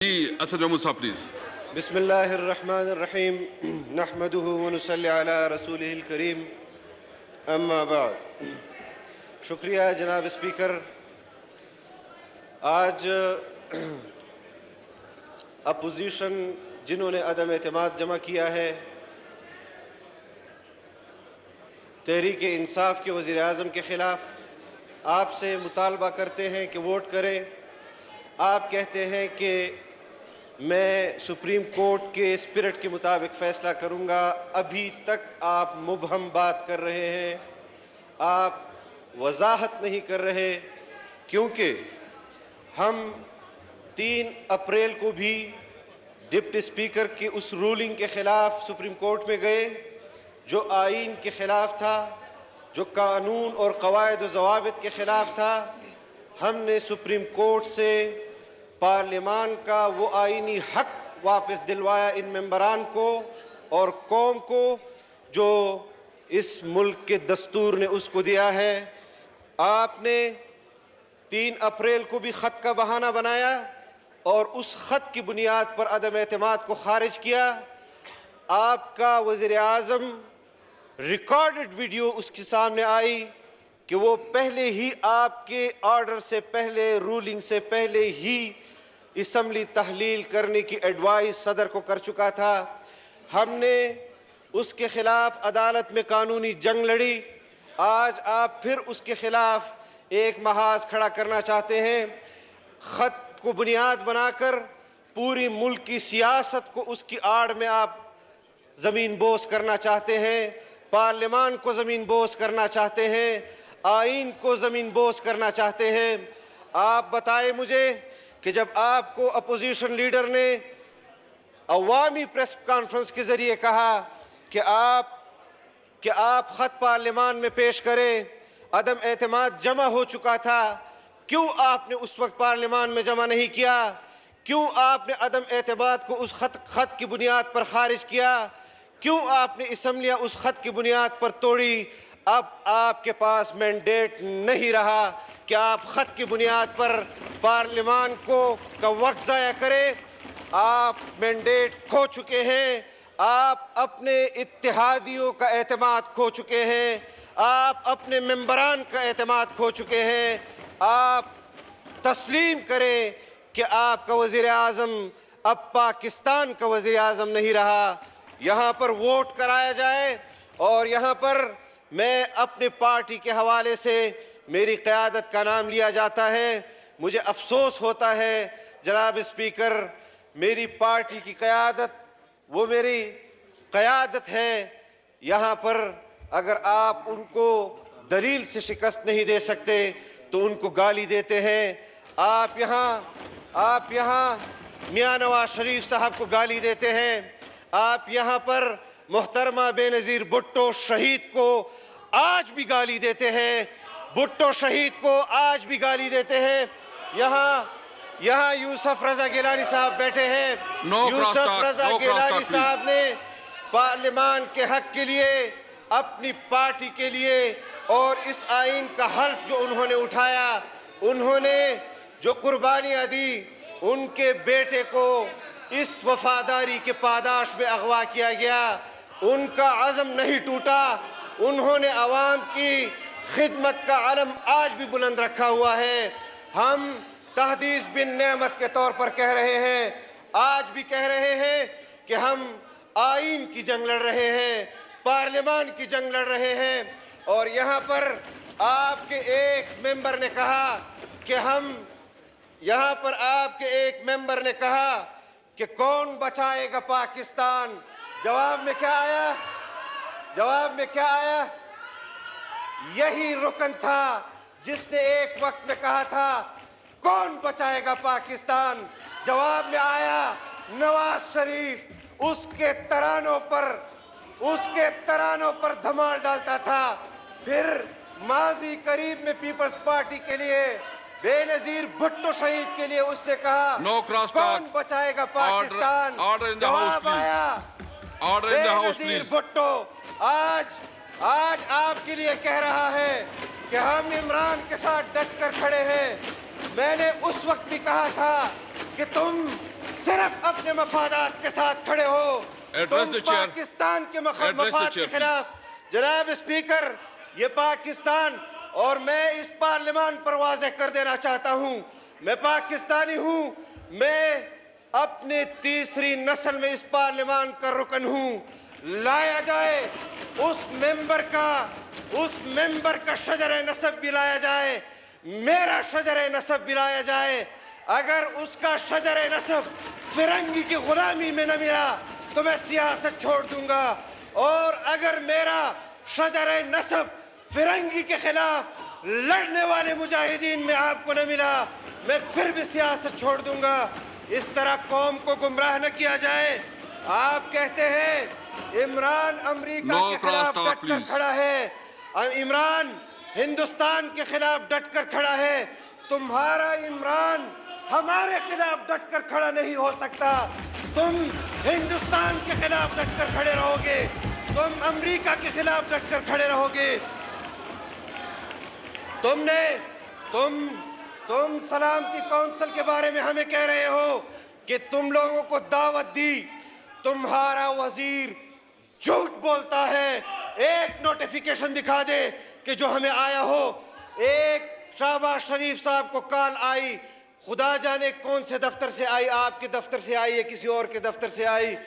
जी असद महमूद साहब प्लीज। बिस्मिल्लाहिर्रहमानिर्रहीम नहमदुहु व नुसल्ली अला रसूलिहिल करीम अम्मा बाद। शुक्रिया जनाब स्पीकर। आज अपोजिशन जिन्होंने अदम एतमाद जमा किया है, तहरीक इंसाफ के वज़ीर आज़म के ख़िलाफ़ आपसे मुतालबा करते हैं कि वोट करें। आप कहते हैं कि मैं सुप्रीम कोर्ट के स्पिरिट के मुताबिक फ़ैसला करूंगा। अभी तक आप मुबहम बात कर रहे हैं, आप वजाहत नहीं कर रहे, क्योंकि हम 3 अप्रैल को भी डिप्टी स्पीकर की उस रूलिंग के ख़िलाफ़ सुप्रीम कोर्ट में गए जो आईन के ख़िलाफ़ था, जो कानून और क़वायद व ज़वाबित के ख़िलाफ़ था। हमने सुप्रीम कोर्ट से पार्लियामान का वो आईनी हक वापस दिलवाया इन मेंबरान को और कौम को जो इस मुल्क के दस्तूर ने उसको दिया है। आपने 3 अप्रैल को भी ख़त का बहाना बनाया और उस ख़त की बुनियाद पर अदम एतमाद को खारिज किया। आपका वज़ीर आज़म रिकॉर्डेड वीडियो उसके सामने आई कि वो पहले ही आपके ऑर्डर से पहले, रूलिंग से पहले ही असम्बली तहलील करने की एडवाइस सदर को कर चुका था। हमने उसके ख़िलाफ़ अदालत में कानूनी जंग लड़ी। आज आप फिर उसके ख़िलाफ़ एक महाज खड़ा करना चाहते हैं। ख़त को बुनियाद बनाकर पूरी मुल्क की सियासत को उसकी आड़ में आप ज़मीन बोस करना चाहते हैं, पार्लियामान को ज़मीन बोस करना चाहते हैं, आइन को ज़मीन बोस करना चाहते हैं। आप बताएं मुझे कि जब आपको अपोजिशन लीडर ने अवामी प्रेस कॉन्फ्रेंस के ज़रिए कहा कि आप ख़त पार्लियामान में पेश करें, अदम एतमाद जमा हो चुका था, क्यों आपने उस वक्त पार्लियामान में जमा नहीं किया? क्यों आपने अदम एतमाद को उस ख़त की बुनियाद पर खारिज किया? क्यों आपने असम्बलियाँ उस ख़त की बुनियाद पर तोड़ी? अब आपके पास मैंडेट नहीं रहा कि आप ख़त की बुनियाद पर पार्लियामान का वक्त ज़ाया करें। आप मैंडेट खो चुके हैं, आप अपने इत्तेहादियों का एतमाद खो चुके हैं, आप अपने मेंबरान का एतमाद खो चुके हैं। आप तस्लीम करें कि आपका वज़ीर आज़म अब पाकिस्तान का वज़ीर आज़म नहीं रहा। यहाँ पर वोट कराया जाए और यहाँ पर मैं अपने पार्टी के हवाले से मेरी क़यादत का नाम लिया जाता है। मुझे अफसोस होता है जनाब स्पीकर, मेरी पार्टी की क़यादत वो मेरी क़यादत है। यहाँ पर अगर आप उनको दलील से शिकस्त नहीं दे सकते तो उनको गाली देते हैं। आप यहाँ मियां नवाज शरीफ साहब को गाली देते हैं। आप यहाँ पर मोहतरमा बेनज़ीर भुट्टो शहीद को आज भी गाली देते हैं, भुट्टो शहीद को आज भी गाली देते हैं। यहाँ यूसुफ रज़ा गिलानी साहब बैठे हैं। यूसुफ रज़ा गिलानी साहब ने पार्लियामान के हक के लिए, अपनी पार्टी के लिए और इस आइन का हल्फ जो उन्होंने उठाया, उन्होंने जो कुर्बानियाँ दी, उनके बेटे को इस वफादारी के पादाश में अगवा किया गया। उनका अज़म नहीं टूटा, उन्होंने आवाम की खिदमत का अलम आज भी बुलंद रखा हुआ है। हम तहदीस बिन नेमत के तौर पर कह रहे हैं, आज भी कह रहे हैं कि हम आइन की जंग लड़ रहे हैं, पार्लियामान की जंग लड़ रहे हैं। और यहाँ पर आपके एक मेंबर ने कहा कि कौन बचाएगा पाकिस्तान। जवाब में क्या आया? यही रुकन था जिसने एक वक्त में कहा था कौन बचाएगा पाकिस्तान। जवाब में आया नवाज शरीफ। उसके तरानों पर धमाल डालता था। फिर माजी करीब में पीपल्स पार्टी के लिए, बेनज़ीर भुट्टो शहीद के लिए उसने कहा कौन बचाएगा पाकिस्तान। जवाब आया बेनज़ीर भुट्टो। आज आपके लिए कह रहा है कि हम इमरान के साथ डट कर खड़े हैं। मैंने उस वक्त भी कहा था कि तुम मफादात के साथ खड़े हो। तुम पाकिस्तान के मफाद के खिलाफ। जनाब स्पीकर, ये पाकिस्तान, और मैं इस पार्लियामान पर वाज़ेह कर देना चाहता हूँ, मैं पाकिस्तानी हूँ, मैं अपने तीसरी नस्ल में इस पार्लियामान का रुकन हूँ। लाया जाए उस मेंबर का शजर नसब भी लाया जाए, मेरा शजर नसब भी लाया जाए। अगर उसका शजर नसब फिरंगी की गुलामी में न मिला तो मैं सियासत छोड़ दूंगा, और अगर मेरा शजर नसब फिरंगी के खिलाफ लड़ने वाले मुजाहिदीन में आपको न मिला, मैं फिर भी सियासत छोड़ दूंगा। इस तरह कौम को गुमराह न किया जाए। आप कहते हैं इमरान अमेरिका के खिलाफ डटकर खड़ा है, इमरान हिंदुस्तान के खिलाफ डटकर खड़ा है। तुम्हारा इमरान हमारे खिलाफ डटकर खड़ा नहीं हो सकता। तुम हिंदुस्तान के खिलाफ डटकर खड़े रहोगे, तुम अमेरिका के खिलाफ डटकर खड़े रहोगे। तुम सलामती काउंसिल के बारे में हमें कह रहे हो कि तुम लोगों को दावत दी। तुम्हारा वजीर झूठ बोलता है। एक नोटिफिकेशन दिखा दे कि जो हमें आया हो। एक शहबाज शरीफ साहब को कॉल आई, खुदा जाने कौन से दफ्तर से आई, आपके दफ्तर से आई या किसी और के दफ्तर से आई,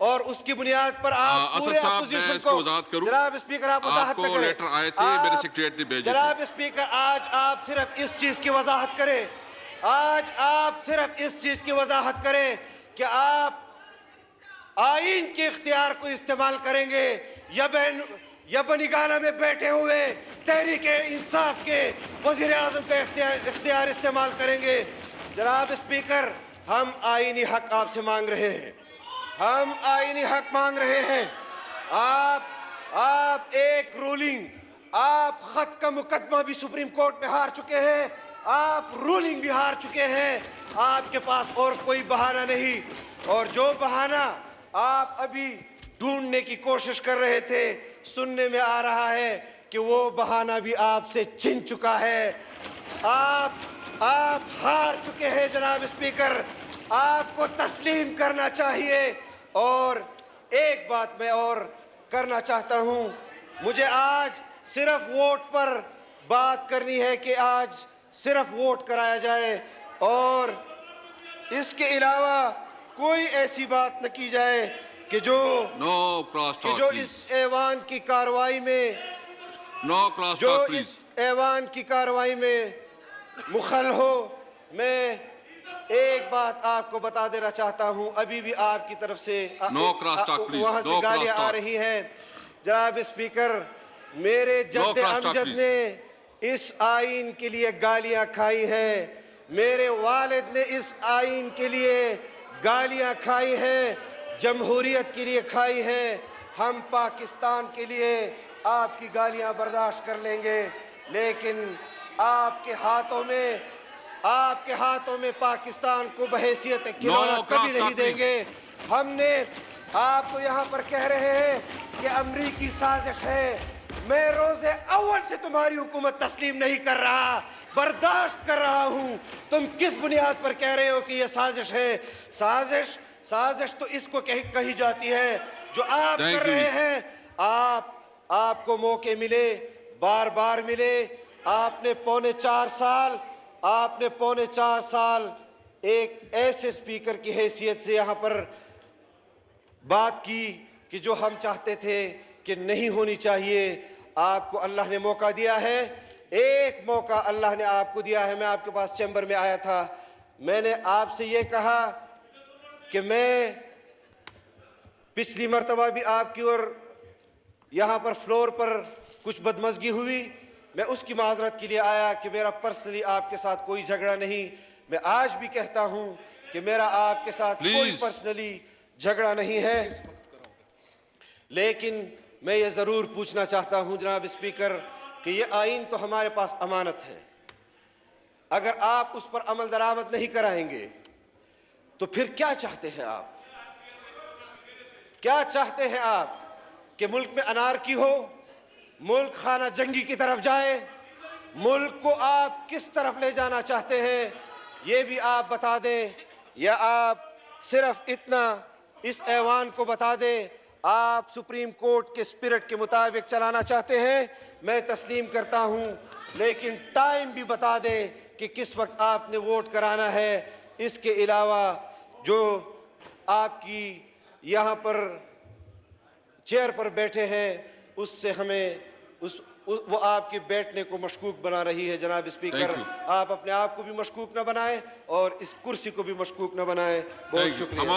और उसकी बुनियाद पर आप पूरे अपोजिशन को। जनाब स्पीकर, आप वजाहत करें। लेटर आए थे, मेरे सेक्रेटरी ने भेजे थे। जनाब स्पीकर, आज आप सिर्फ इस चीज की वजाहत करें, आज आप सिर्फ इस चीज की वजाहत करें कि आप आईन के इख्तियार को इस्तेमाल करेंगे या बनीगाना में बैठे हुए तहरीक इंसाफ के वजीर आजम का इख्तियार इस्तेमाल करेंगे। जनाब स्पीकर, हम आईनी हक आपसे मांग रहे हैं, हम आईनी हक मांग रहे हैं। आप एक रूलिंग, आप खत का मुकदमा भी सुप्रीम कोर्ट में हार चुके हैं, आप रूलिंग भी हार चुके हैं। आपके पास और कोई बहाना नहीं, और जो बहाना आप अभी ढूंढने की कोशिश कर रहे थे, सुनने में आ रहा है कि वो बहाना भी आपसे छिन चुका है। आप हार चुके हैं जनाब स्पीकर, आपको तस्लीम करना चाहिए। और एक बात मैं और करना चाहता हूं, मुझे आज सिर्फ वोट पर बात करनी है कि आज सिर्फ वोट कराया जाए, और इसके अलावा कोई ऐसी बात न की जाए कि जो इस ऐवान की कार्रवाई में इस ऐवान की कार्रवाई में मुखल हो। मैं एक बात आपको बता देना चाहता हूं, अभी भी आपकी तरफ से वहां से गालियां आ रही हैं। जनाब स्पीकर, मेरे जद्दे अमजद ने इस आईन के लिए गालियां खाई हैं, मेरे वालिद ने इस आईन के लिए गालियां खाई हैं, जमहूरियत के लिए खाई हैं। हम पाकिस्तान के लिए आपकी गालियां बर्दाश्त कर लेंगे, लेकिन आपके हाथों में पाकिस्तान को बहैसियत खिलौना कभी नहीं देंगे। हमने आपको यहाँ पर कह रहे हैं कि अमरीकी साजिश है। मैं रोजे अव्वल से तुम्हारी हुकूमत तस्लीम नहीं कर रहा, बर्दाश्त कर रहा हूँ। तुम किस बुनियाद पर कह रहे हो कि यह साजिश है? साजिश तो इसको कही जाती है जो आप कर रहे हैं। आपको मौके मिले, बार बार मिले। आपने पौने 4 साल एक ऐसे स्पीकर की हैसियत से यहाँ पर बात की कि जो हम चाहते थे कि नहीं होनी चाहिए। आपको अल्लाह ने मौका दिया है, एक मौका अल्लाह ने आपको दिया है। मैं आपके पास चैम्बर में आया था, मैंने आपसे ये कहा कि मैं पिछली मर्तबा भी आपकी और यहाँ पर फ्लोर पर कुछ बदमज़गी हुई, मैं उसकी माजरत के लिए आया कि मेरा पर्सनली आपके साथ कोई झगड़ा नहीं। मैं आज भी कहता हूँ कि मेरा आपके साथ कोई पर्सनली झगड़ा नहीं है, लेकिन मैं ये ज़रूर पूछना चाहता हूँ जनाब स्पीकर कि ये आइन तो हमारे पास अमानत है। अगर आप उस पर अमल दरामद नहीं कराएंगे तो फिर क्या चाहते हैं आप? क्या चाहते हैं आप कि मुल्क में अनारकी हो, मुल्क खाना जंगी की तरफ जाए? मुल्क को आप किस तरफ ले जाना चाहते हैं ये भी आप बता दें, या आप सिर्फ इतना इस ऐवान को बता दें, आप सुप्रीम कोर्ट के स्पिरिट के मुताबिक चलाना चाहते हैं, मैं तस्लीम करता हूं, लेकिन टाइम भी बता दें कि किस वक्त आपने वोट कराना है। इसके अलावा जो आपकी यहाँ पर चेयर पर बैठे हैं, उससे हमें वो आपके बैठने को मशकूक बना रही है। जनाब स्पीकर, आप अपने आप को भी मशकूक न बनाएं और इस कुर्सी को भी मशकूक न बनाएं। बहुत शुक्रिया।